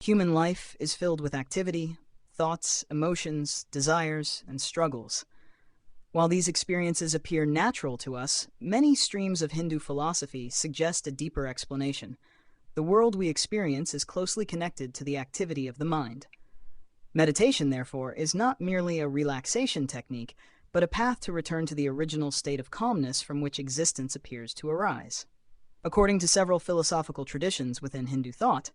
Human life is filled with activity, thoughts, emotions, desires, and struggles. While these experiences appear natural to us, many streams of Hindu philosophy suggest a deeper explanation. The world we experience is closely connected to the activity of the mind. Meditation, therefore, is not merely a relaxation technique, but a path to return to the original state of calmness from which existence appears to arise. According to several philosophical traditions within Hindu thought,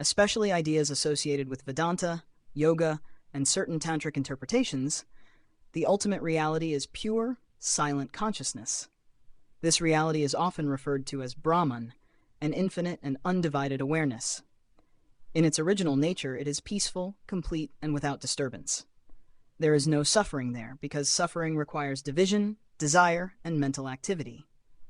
especially ideas associated with Vedanta, yoga, and certain Tantric interpretations, the ultimate reality is pure, silent consciousness. This reality is often referred to as Brahman, an infinite and undivided awareness. In its original nature, it is peaceful, complete, and without disturbance. There is no suffering there, because suffering requires division, desire, and mental activity.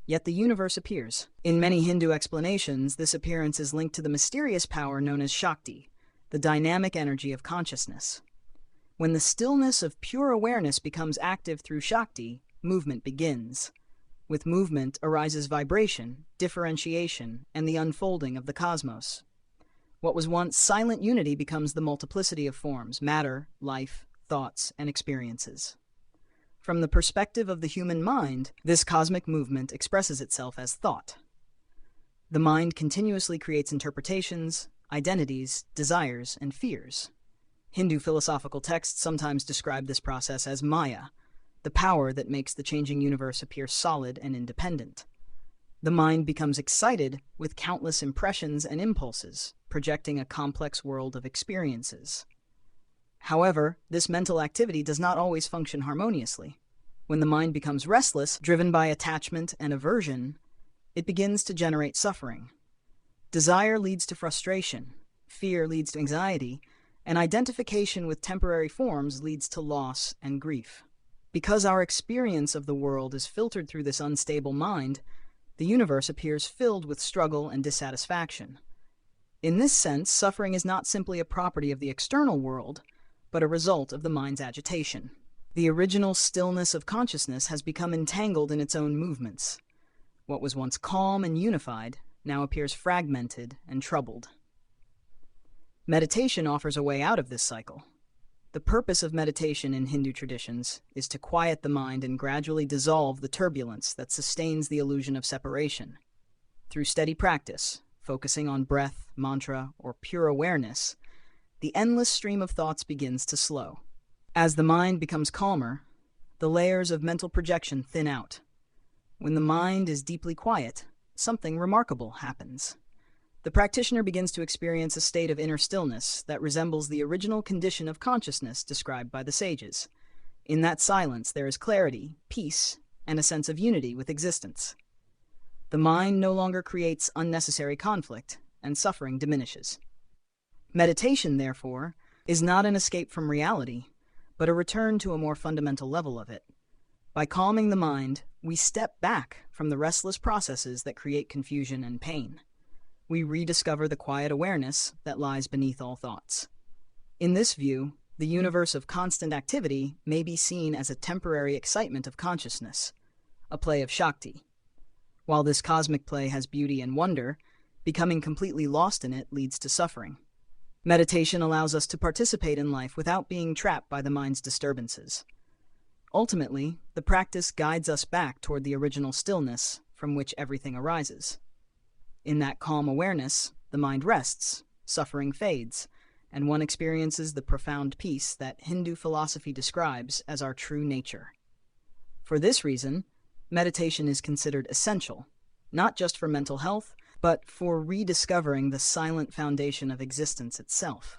Yet the universe appears. In many Hindu explanations, this appearance is linked to the mysterious power known as Shakti, the dynamic energy of consciousness. When the stillness of pure awareness becomes active through Shakti, movement begins. With movement arises vibration, differentiation, and the unfolding of the cosmos. What was once silent unity becomes the multiplicity of forms, matter, life, thoughts, and experiences. From the perspective of the human mind, this cosmic movement expresses itself as thought. The mind continuously creates interpretations, identities, desires, and fears. Hindu philosophical texts sometimes describe this process as Maya, the power that makes the changing universe appear solid and independent. The mind becomes excited with countless impressions and impulses, projecting a complex world of experiences. However, this mental activity does not always function harmoniously. When the mind becomes restless, driven by attachment and aversion, it begins to generate suffering. Desire leads to frustration, fear leads to anxiety, and identification with temporary forms leads to loss and grief. Because our experience of the world is filtered through this unstable mind, the universe appears filled with struggle and dissatisfaction. In this sense, suffering is not simply a property of the external world, but a result of the mind's agitation. The original stillness of consciousness has become entangled in its own movements. What was once calm and unified now appears fragmented and troubled. Meditation offers a way out of this cycle. The purpose of meditation in Hindu traditions is to quiet the mind and gradually dissolve the turbulence that sustains the illusion of separation. Through steady practice, focusing on breath, mantra, or pure awareness, the endless stream of thoughts begins to slow. As the mind becomes calmer, the layers of mental projection thin out. When the mind is deeply quiet, something remarkable happens. The practitioner begins to experience a state of inner stillness that resembles the original condition of consciousness described by the sages. In that silence, there is clarity, peace, and a sense of unity with existence. The mind no longer creates unnecessary conflict, and suffering diminishes. Meditation, therefore, is not an escape from reality, but a return to a more fundamental level of it. By calming the mind, we step back from the restless processes that create confusion and pain. We rediscover the quiet awareness that lies beneath all thoughts. In this view, the universe of constant activity may be seen as a temporary excitement of consciousness, a play of Shakti. While this cosmic play has beauty and wonder, becoming completely lost in it leads to suffering. Meditation allows us to participate in life without being trapped by the mind's disturbances. Ultimately, the practice guides us back toward the original stillness from which everything arises. In that calm awareness, the mind rests, suffering fades, and one experiences the profound peace that Hindu philosophy describes as our true nature. For this reason, meditation is considered essential, not just for mental health, but for rediscovering the silent foundation of existence itself.